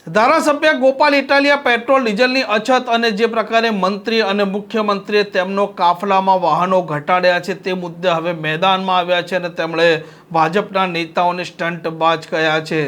ધારાસભ્ય ગોપાલ ઇટાલિયા પેટ્રોલ ડીઝલની અછત અને જે પ્રકારે મંત્રી અને મુખ્યમંત્રીએ તેમનો કાફલામાં વાહનો ઘટાડ્યા છે તે મુદ્દે હવે મેદાનમાં આવ્યા છે અને તેમણે ભાજપના નેતાઓને સ્ટંટબાજ કહ્યા છે।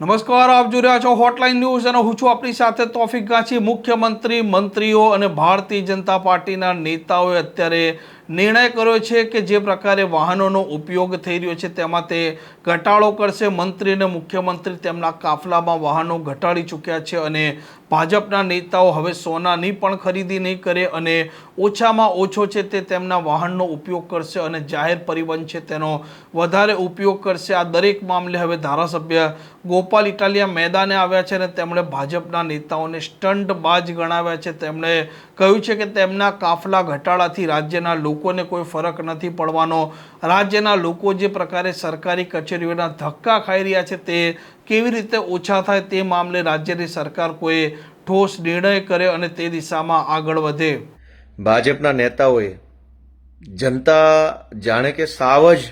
નમસ્કાર, આપ જોઈ રહ્યા છો હોટલાઇન ન્યૂઝ અને હું છું આપણી સાથે તોફિક ગાંચી। મુખ્યમંત્રી, મંત્રીઓ અને ભારતીય જનતા પાર્ટીના નેતાઓએ અત્યારે નિર્ણય કર્યો છે કે જે પ્રકારે વાહનોનો ઉપયોગ થઈ રહ્યો છે તેમાં તે ઘટાડો કરશે। મંત્રી અને મુખ્યમંત્રી તેમના કાફલામાં વાહનો ઘટાડી ચૂક્યા છે અને ભાજપના નેતાઓ હવે સોનાની પણ ખરીદી નહીં કરે અને ઓછામાં ઓછો છે તે તેમના વાહનનો ઉપયોગ કરશે અને જાહેર પરિવહન છે તેનો વધારે ઉપયોગ કરશે। આ દરેક મામલે હવે ધારાસભ્ય ગોપાલ ઇટાલિયા મેદાને આવ્યા છે અને તેમણે ભાજપના નેતાઓને સ્ટંટબાજ ગણાવ્યા છે। તેમણે કહ્યું છે કે તેમના કાફલા ઘટાડાથી રાજ્યના લોકોને કોઈ ફરક નથી પડવાનો। રાજ્યના લોકો જે પ્રકારે સરકારી કચેરીઓના ધક્કા ખાઈ રહ્યા છે તે કેવી રીતે ઓછા થાય તે મામલે રાજ્યની સરકાર કોઈ ઠોસ નિર્ણય કરે અને તે દિશામાં આગળ વધે। ભાજપના નેતાઓએ જનતા જાણે કે સાવ જ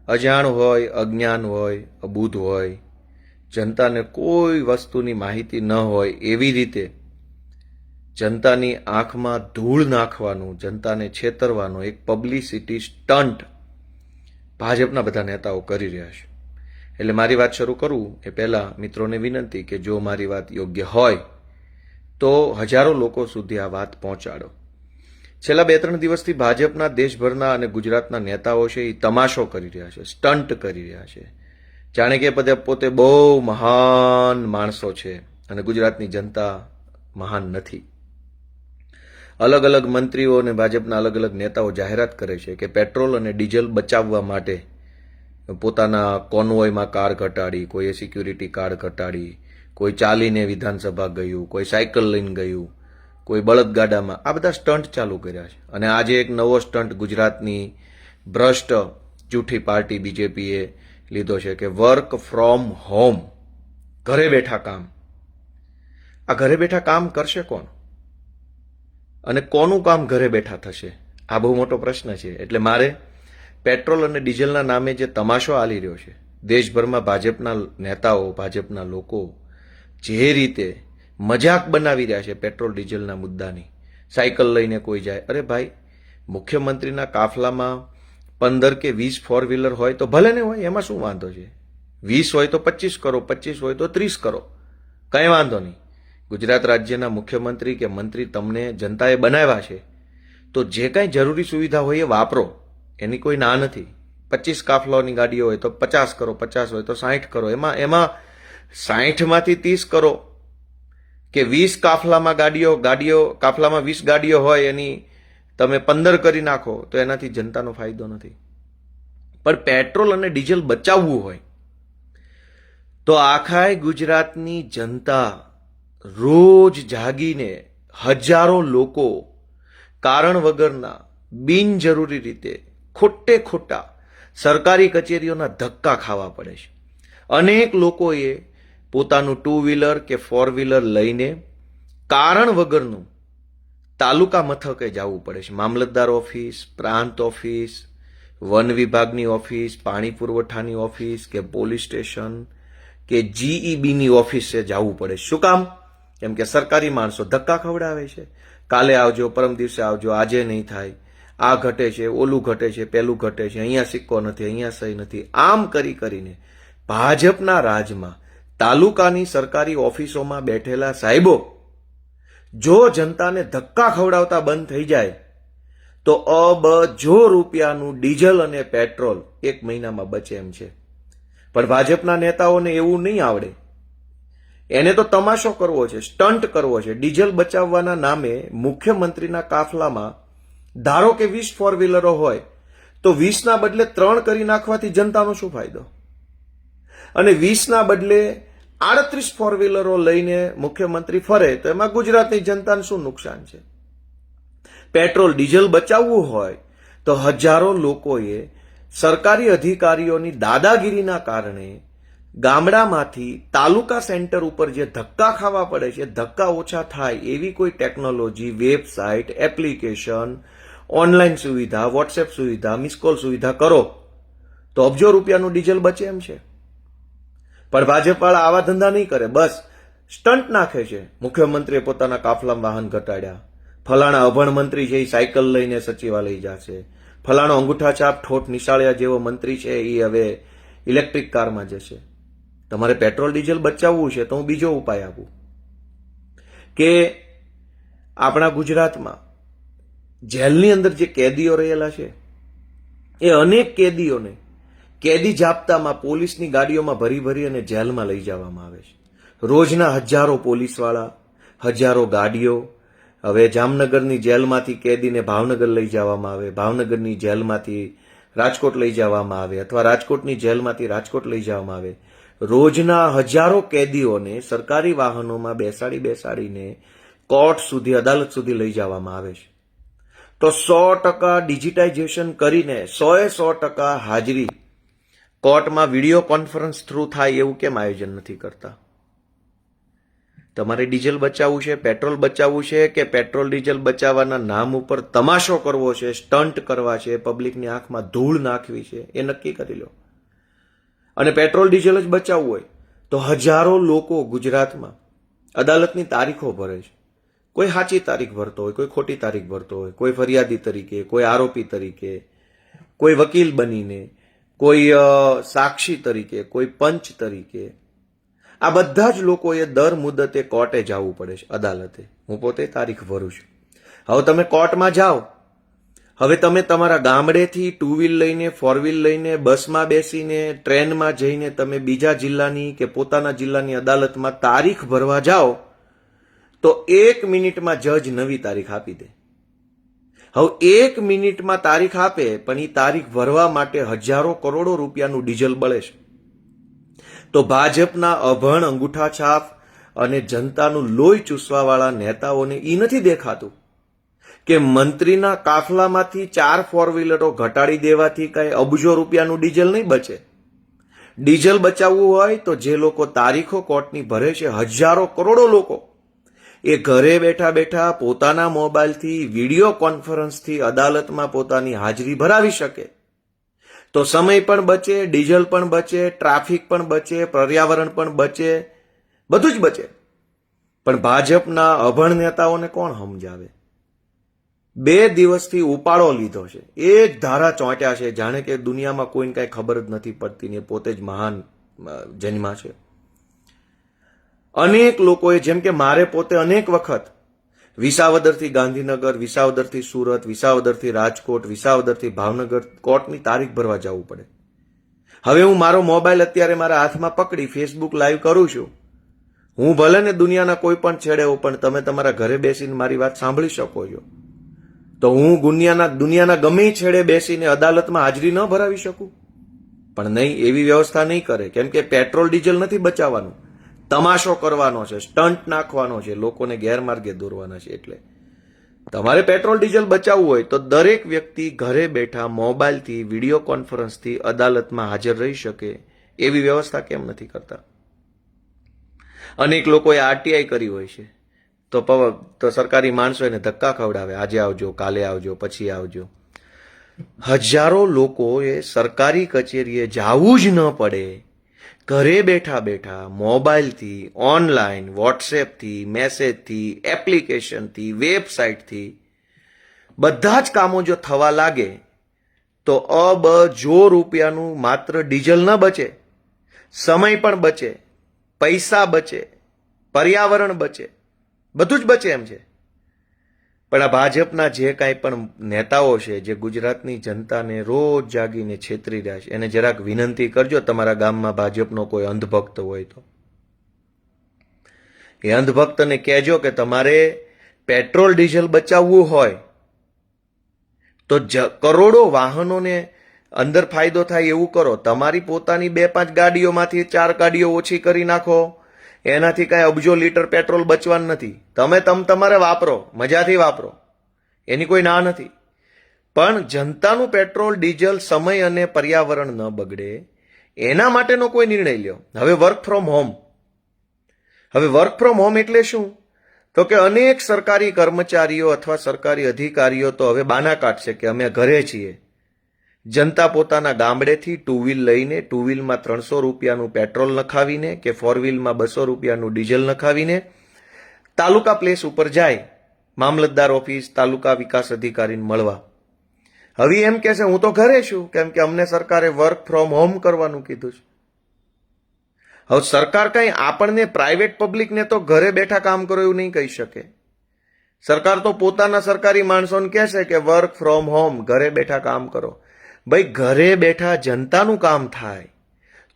અજાણ હોય, અજ્ઞાન હોય, અબૂધ હોય, જનતાને કોઈ વસ્તુની માહિતી ન હોય એવી રીતે જનતાની આંખમાં ધૂળ નાખવાનું, જનતાને છેતરવાનો એક પબ્લિસિટી સ્ટન્ટ ભાજપના બધા નેતાઓ કરી રહ્યા છે। એટલે મારી વાત શરૂ કરું એ પહેલાં મિત્રોને વિનંતી કે જો મારી વાત યોગ્ય હોય તો હજારો લોકો સુધી આ વાત પહોંચાડો। છેલ્લા 2-3 દિવસથી ભાજપના દેશભરના અને ગુજરાતના નેતાઓ છે એ તમાશો કરી રહ્યા છે, સ્ટન્ટ કરી રહ્યા છે, જાણે કે પોતે બહુ મહાન માણસો છે અને ગુજરાતની જનતા મહાન નથી। અલગ અલગ મંત્રીઓ અને ભાજપના અલગ અલગ નેતાઓ જાહેરાત કરે છે કે પેટ્રોલ અને ડીઝલ બચાવવા માટે પોતાના કોન્વોયમાં કાર ઘટાડી, કોઈએ સિક્યુરિટી કાર્ડ ઘટાડી, કોઈ ચાલીને વિધાનસભા ગયું, કોઈ સાયકલ લઈને ગયું, કોઈ બળદગાડામાં, આ બધા સ્ટન્ટ ચાલુ કર્યા છે। અને આજે એક નવો સ્ટન્ટ ગુજરાતની ભ્રષ્ટ જૂઠી પાર્ટી બીજેપીએ લીધો છે કે વર્ક ફ્રોમ હોમ, ઘરે બેઠા કામ। આ ઘરે બેઠા કામ કરશે કોણ અને કોનું કામ ઘરે બેઠા થશે, આ બહુ મોટો પ્રશ્ન છે। એટલે મારે પેટ્રોલ અને ડીઝલના નામે જે તમાશો આલી રહ્યો છે, દેશભરમાં ભાજપના નેતાઓ, ભાજપના લોકો જે રીતે મજાક બનાવી રહ્યા છે પેટ્રોલ ડીઝલના મુદ્દાની, સાયકલ લઈને કોઈ જાય, અરે ભાઈ, મુખ્યમંત્રીના કાફલામાં 15 કે 20 ફોર વ્હીલર હોય તો ભલે ને હોય, એમાં શું વાંધો છે? 20 હોય તો 25 કરો, 25 હોય તો 30 કરો, કંઈ વાંધો નહીં। ગુજરાત રાજ્યના મુખ્યમંત્રી કે મંત્રી તમને જનતાએ બનાવ્યા છે તો જે કાંઈ જરૂરી સુવિધા હોય એ વાપરો, એની કોઈ ના નથી। 25 કાફલાઓની ગાડીઓ હોય તો 50 કરો, 50 હોય તો 60 કરો, એમાં 60માંથી 30 કરો કે 20 કાફલામાં કાફલામાં 20 ગાડીઓ હોય એની તમે 15 કરી નાખો તો એનાથી જનતાનો ફાયદો નથી। પણ પેટ્રોલ અને ડીઝલ બચાવવું હોય તો આખા ગુજરાતની જનતા રોજ જાગીને હજારો લોકો કારણ વગરના બિનજરૂરી રીતે ખોટા સરકારી કચેરીઓના ધક્કા ખાવા પડે છે। અનેક લોકોએ પોતાનું 2 વ્હીલર કે 4 વ્હીલર લઈને કારણ વગરનું તાલુકા મથકે જવું પડે છે। મામલતદાર ઓફિસ, પ્રાંત ઓફિસ, વન વિભાગની ઓફિસ, પાણી પુરવઠાની ઓફિસ કે પોલીસ સ્ટેશન કે જીઈબીની ઓફિસે જવું પડે। શું કામ? કેમ કે સરકારી માણસો ધક્કા ખવડાવે છે, કાલે આવજો, પરમ દિવસે આવજો, આજે નહીં થાય, આ ઘટે છે, ઓલું ઘટે છે, પેલું ઘટે છે, અહીંયા સિક્કો નથી, અહીંયા સહી નથી, આમ કરીને ભાજપના રાજમાં તાલુકાની સરકારી ઓફિસોમાં બેઠેલા સાહેબો જો જનતાને ધક્કા ખવડાવતા બંધ થઈ જાય તો અબજો રૂપિયાનું ડીઝલ અને પેટ્રોલ 1 મહિનામાં બચે એમ છે। પણ ભાજપના નેતાઓને એવું નહીં આવડે, એને તો તમાશો કરવો છે, સ્ટન્ટ કરવો છે। ડીઝલ બચાવવાના નામે મુખ્યમંત્રીના કાફલામાં ધારો કે 20 ફોર વ્હીલરો હોય તો 20ના બદલે 3 કરી નાખવાથી જનતાનો શું ફાયદો? અને 20ના બદલે 38 ફોર વ્હીલરો લઈને મુખ્યમંત્રી ફરે તો એમાં ગુજરાતની જનતાને શું નુકસાન છે? પેટ્રોલ ડીઝલ બચાવવું હોય તો હજારો લોકોએ સરકારી અધિકારીઓની દાદાગીરીના કારણે ગામડામાંથી તાલુકા સેન્ટર ઉપર જે ધક્કા ખાવા પડે છે, ધક્કા ઓછા થાય એવી કોઈ ટેકનોલોજી, વેબસાઇટ, એપ્લિકેશન, ઓનલાઈન સુવિધા, વોટ્સએપ સુવિધા, મિસ કોલ સુવિધા કરો તો અબજો રૂપિયાનું ડીઝલ બચે એમ છે. પણ ભાજપવાળા આવા ધંધા નહીં કરે, બસ સ્ટન્ટ નાખે છે. મુખ્યમંત્રીએ પોતાના કાફલામાં વાહન ઘટાડ્યા, ફલાણા અભણ મંત્રી છે એ સાયકલ લઈને સચિવાલય જશે, ફલાણો અંગૂઠા છાપ ઠોઠ નિશાળિયા જેવો મંત્રી છે એ હવે ઇલેક્ટ્રિક કારમાં જશે. તમારે પેટ્રોલ ડીઝલ બચાવવું છે તો હું બીજો ઉપાય આપું કે આપણા ગુજરાતમાં જેલની અંદર જે કેદીઓ રહેલા છે એ અનેક કેદીઓને કેદી જાપ્તામાં પોલીસની ગાડીઓમાં ભરી ભરી અને જેલમાં લઈ જવામાં આવે છે. રોજના હજારો પોલીસવાળા, હજારો ગાડીઓ. હવે જામનગરની જેલમાંથી કેદીને ભાવનગર લઈ જવામાં આવે, ભાવનગરની જેલમાંથી રાજકોટ લઈ જવામાં આવે, અથવા રાજકોટની જેલમાંથી રાજકોટ લઈ જવામાં આવે. રોજના હજારો કેદીઓને સરકારી વાહનોમાં બેસાડીને કોર્ટ સુધી, અદાલત સુધી લઈ જવામાં આવે છે. તો 100% ડિજિટાઇઝેશન કરીને 100% હાજરી કોર્ટમાં વિડીયો કોન્ફરન્સ થ્રુ થાય એવું કેમ આયોજન નથી કરતા? તમારે ડીઝલ બચાવવું છે, પેટ્રોલ બચાવવું છે, કે પેટ્રોલ ડીઝલ બચાવવાના નામ ઉપર તમાશો કરવો છે, સ્ટન્ટ કરવા છે, પબ્લિકની આંખમાં ધૂળ નાખવી છે, એ નક્કી કરી લો. અને પેટ્રોલ ડીઝલ જ બચાવવું હોય તો હજારો લોકો ગુજરાતમાં અદાલતની તારીખો ભરે છે. કોઈ સાચી તારીખ ભરતો હોય, કોઈ ખોટી તારીખ ભરતો હોય, કોઈ ફરિયાદી તરીકે, કોઈ આરોપી તરીકે, કોઈ વકીલ બનીને, કોઈ સાક્ષી તરીકે, કોઈ પંચ તરીકે. આ બધા જ લોકોએ દર મુદતે કોર્ટે જવું પડે છે, અદાલતે. હું પોતે તારીખ ભરું છું. હવે તમે કોર્ટમાં જાઓ, હવે તમે તમારા ગામડેથી 2 વ્હીલ લઈને, 4 વ્હીલ લઈને, બસમાં બેસીને, ટ્રેનમાં જઈને તમે બીજા જિલ્લાની કે પોતાના જિલ્લાની અદાલતમાં તારીખ ભરવા જાઓ તો 1 મિનિટમાં જજ નવી તારીખ આપી દે. હવે 1 મિનિટમાં તારીખ આપે, પણ એ તારીખ ભરવા માટે હજારો કરોડો રૂપિયાનું ડીઝલ બળે છે. તો ભાજપના અભણ અંગૂઠા છાપ અને જનતાનું લોહી ચૂસવાવાળા નેતાઓને એ નથી દેખાતું કે મંત્રીના કાફલામાંથી 4 4 વ્હીલરો ઘટાડી દેવાથી કઈ અબજો રૂપિયાનું ડીઝલ નહીં બચે. ડીઝલ બચાવવું હોય તો જે લોકો તારીખો કોર્ટની ભરે છે, હજારો કરોડો લોકો, એ ઘરે બેઠા બેઠા પોતાના મોબાઈલથી વિડીયો કોન્ફરન્સથી અદાલતમાં પોતાની હાજરી ભરાવી શકે તો સમય પણ બચે, ડીઝલ પણ બચે, ટ્રાફિક પણ બચે, પર્યાવરણ પણ બચે, બધું જ બચે. પણ ભાજપના અભણ નેતાઓને કોણ સમજાવે? 2 દિવસથી ઉપાડો લીધો છે, એક ધારા ચોંટ્યા છે, જાણે કે દુનિયામાં કોઈને કઈ ખબર જ નથી પડતી ને પોતે જ મહાન જન્મા છે. અનેક લોકોએ, જેમ કે મારે પોતે અનેક વખત વિસાવદરથી ગાંધીનગર, વિસાવદરથી સુરત, વિસાવદરથી રાજકોટ, વિસાવદરથી ભાવનગર કોર્ટની તારીખ ભરવા જવું પડે. હવે હું મારો મોબાઈલ અત્યારે મારા હાથમાં પકડી ફેસબુક લાઈવ કરું છું. હું ભલે ને દુનિયાના કોઈ પણ છેડે હોઉં, પણ તમે તમારા ઘરે બેસીને મારી વાત સાંભળી શકો છો. તો હું દુનિયાના ગમે છેડે બેસીને અદાલતમાં હાજરી ન ભરાવી શકું? પણ નહીં, એવી વ્યવસ્થા નહીં કરે. કેમ કે પેટ્રોલ ડીઝલ નથી બચાવવાનું, તમાશો કરવાનો છે, સ્ટન્ટ નાખવાનો છે, લોકોને ગેરમાર્ગે દોરવાના છે. એટલે તમારે પેટ્રોલ ડીઝલ બચાવવું હોય તો દરેક વ્યક્તિ ઘરે બેઠા મોબાઈલથી, વિડીયો કોન્ફરન્સથી અદાલતમાં હાજર રહી શકે એવી વ્યવસ્થા કેમ નથી કરતા? અનેક લોકોએ આરટીઆઈ કરી હોય છે તો સરકારી માણસો એને ધક્કા ખવડાવે, આજે આવજો, કાલે આવજો, પછી આવજો. હજારો લોકોએ સરકારી કચેરીએ જવું જ ન પડે, ઘરે બેઠા બેઠા મોબાઈલથી, ઓનલાઈન, વોટ્સએપથી, મેસેજથી, એપ્લિકેશનથી, વેબસાઇટથી બધા જ કામો જો થવા લાગે તો અબજો રૂપિયાનું માત્ર ડીઝલ ન બચે, સમય પણ બચે, પૈસા બચે, પર્યાવરણ બચે, બધું જ બચે એમ છે. પણ આ ભાજપના જે કાંઈ પણ નેતાઓ છે, જે ગુજરાતની જનતાને રોજ જાગીને છેતરી રહ્યા છે, એને જરાક વિનંતી કરજો, તમારા ગામમાં ભાજપનો કોઈ અંધભક્ત હોય તો એ અંધભક્તને કહેજો કે તમારે પેટ્રોલ ડીઝલ બચાવવું હોય તો કરોડો વાહનોને અંદર ફાયદો થાય એવું કરો. તમારી પોતાની 2-5 ગાડીઓમાંથી 4 ગાડીઓ ઓછી કરી નાખો, એનાથી કાંઈ અબજો લીટર પેટ્રોલ બચવાનું નથી. તમે તમારે વાપરો, મજાથી વાપરો, એની કોઈ ના નથી. પણ જનતાનું પેટ્રોલ ડીઝલ સમય અને પર્યાવરણ ન બગડે એના માટેનો કોઈ નિર્ણય લ્યો. હવે વર્ક ફ્રોમ હોમ એટલે શું? તો કે અનેક સરકારી કર્મચારીઓ અથવા સરકારી અધિકારીઓ તો હવે બાના કાઢશે કે અમે ઘરે છીએ. જનતા પોતાના ગામડેથી ટુ વ્હીલ લઈને ટુ વ્હીલમાં 300 રૂપિયાનું પેટ્રોલ નખાવીને કે ફોર વ્હીલમાં 200 રૂપિયાનું ડીઝલ નખાવીને તાલુકા પ્લેસ ઉપર જાય મામલતદાર ઓફિસ તાલુકા વિકાસ અધિકારીને મળવા. હવે એમ કહેશે હું તો ઘરે છું કેમ કે અમને સરકારે વર્ક ફ્રોમ હોમ કરવાનું કીધું છે. હવે સરકાર કઈ આપણને પ્રાઇવેટ પબ્લિકને તો ઘરે બેઠા કામ કરો એવું નહીં કહી શકે. સરકાર તો પોતાના સરકારી માણસોને કહેશે કે વર્ક ફ્રોમ હોમ, ઘરે બેઠા કામ કરો. ભાઈ ઘરે બેઠા જનતાનું કામ થાય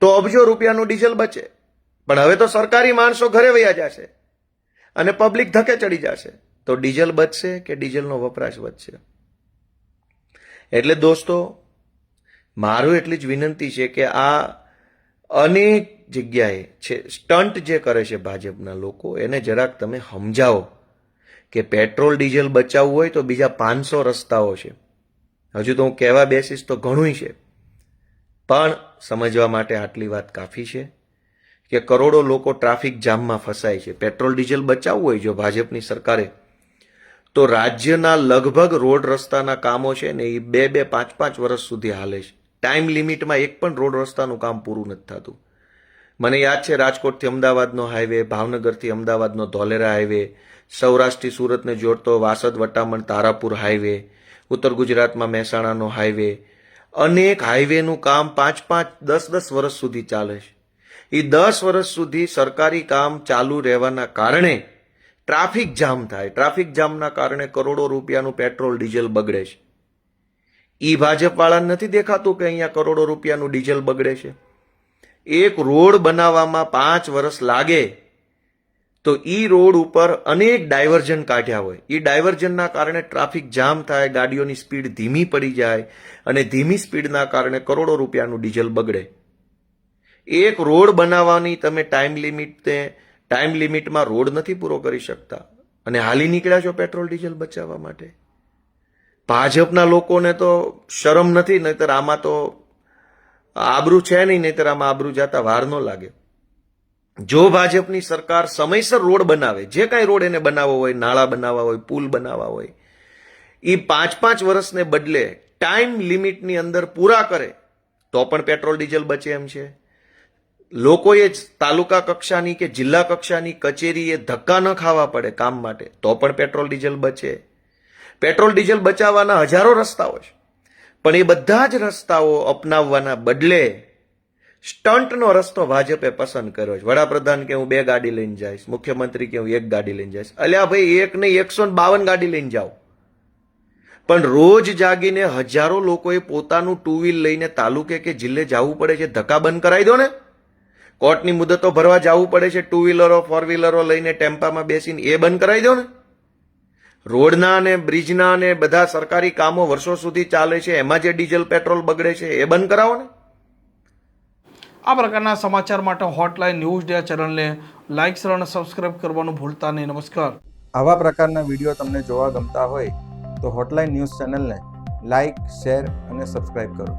તો અબજો રૂપિયાનું ડીઝલ બચે. પણ હવે તો સરકારી માણસો ઘરે વયા જશે અને પબ્લિક ધકે ચડી જશે તો ડીઝલ બચશે કે ડીઝલનો વપરાશ વધશે. એટલે દોસ્તો મારું એટલી જ વિનંતી છે કે આ અનેક જગ્યાએ છે સ્ટન્ટ જે કરે છે ભાજપના લોકો એને જરાક તમે સમજાવો કે પેટ્રોલ ડીઝલ બચાવવું હોય તો બીજા 500 રસ્તાઓ છે. હજુ તો હું કહેવા બેસીશ તો ઘણું છે, પણ સમજવા માટે આટલી વાત કાફી છે કે કરોડો લોકો ટ્રાફિક જામમાં ફસાય છે. પેટ્રોલ ડીઝલ બચાવવું હોય જો ભાજપની સરકારે તો રાજ્યના લગભગ રોડ રસ્તાના કામો છે ને એ 2-5 વર્ષ સુધી હાલે છે. ટાઈમ લિમિટમાં એક પણ રોડ રસ્તાનું કામ પૂરું નથી થતું. મને યાદ છે રાજકોટથી અમદાવાદનો હાઈવે, ભાવનગરથી અમદાવાદનો ધોલેરા હાઈવે, સૌરાષ્ટ્રથી સુરતને જોડતો વાસદ વટામણ તારાપુર હાઈવે, ઉત્તર ગુજરાતમાં મહેસાણાનો હાઈવે, અનેક હાઈવેનું કામ 5-10 વર્ષ સુધી ચાલે છે. એ 10 વર્ષ સુધી સરકારી કામ ચાલુ રહેવાના કારણે ટ્રાફિક જામ થાય. ટ્રાફિક જામના કારણે કરોડો રૂપિયાનું પેટ્રોલ ડીઝલ બગડે છે. ઈ ભાજપવાળાને નથી દેખાતું કે અહીંયા કરોડો રૂપિયાનું ડીઝલ બગડે છે. એક રોડ બનાવવામાં 5 વર્ષ લાગે તો ઈ રોડ ઉપર અનેક ડાયવર્ઝન કાઢ્યા હોય. ઈ ડાયવર્ઝનના કારણે ટ્રાફિક જામ થાય, ગાડીઓની સ્પીડ ધીમી પડી જાય અને ધીમી સ્પીડના કારણે કરોડો રૂપિયાનું ડીઝલ બગડે. એક રોડ બનાવવાની તમે ટાઈમ લિમિટમાં રોડ નથી પૂરો કરી શકતા અને હાલી નીકળ્યા છો પેટ્રોલ ડીઝલ બચાવવા માટે. ભાજપના લોકોને તો શરમ નથી, નહીતર આમાં તો આબરૂ છે નહીં, નહીતર આમાં આબરૂ જતા વાર ન લાગે. જો ભાજપની સરકાર સમયસર રોડ બનાવે, જે કાંઈ રોડ એને બનાવવો હોય, નાળા બનાવવા હોય, પુલ બનાવવા હોય, એ 5 વર્ષને બદલે ટાઈમ લિમિટની અંદર પૂરા કરે તો પણ પેટ્રોલ ડીઝલ બચે એમ છે. લોકોએ તાલુકા કક્ષાની કે જિલ્લા કક્ષાની કચેરીએ ધક્કા ન ખાવા પડે કામ માટે તો પણ પેટ્રોલ ડીઝલ બચે. પેટ્રોલ ડીઝલ બચાવવાના હજારો રસ્તાઓ છે, પણ એ બધા જ રસ્તાઓ અપનાવવાના બદલે સ્ટન્ટનો રસ્તો ભાજપે પસંદ કર્યો છે. વડાપ્રધાન કે હું 2 ગાડી લઈને જઈશ, મુખ્યમંત્રી કે હું 1 ગાડી લઈને જઈશ. અલ્યા ભાઈ, એક નહીં 152 ગાડી લઈને જાઓ, પણ રોજ જાગીને હજારો લોકોએ પોતાનું ટુ વ્હીલ લઈને તાલુકે કે જિલ્લે જવું પડે છે. ધક્કા બંધ કરાવી દો ને. કોર્ટની મુદતો ભરવા જવું પડે છે ટુ વ્હીલરો ફોર વ્હીલરો લઈને ટેમ્પામાં બેસીને, એ બંધ કરાવી દો ને. રોડના ને બ્રિજના ને બધા સરકારી કામો વર્ષો સુધી ચાલે છે, એમાં જે ડીઝલ પેટ્રોલ બગડે છે એ બંધ કરાવો ને. આ પ્રકારના સમાચાર માટે હોટલાઇન ન્યૂઝ ડે ચેનલને લાઇક, શેર અને સબસ્ક્રાઇબ કરવાનું ભૂલતા નહીં. નમસ્કાર. આવા પ્રકારના વિડીયો તમને જોવા ગમતા હોય તો હોટલાઇન ન્યૂઝ ચેનલને લાઇક, શેર અને સબસ્ક્રાઇબ કરો.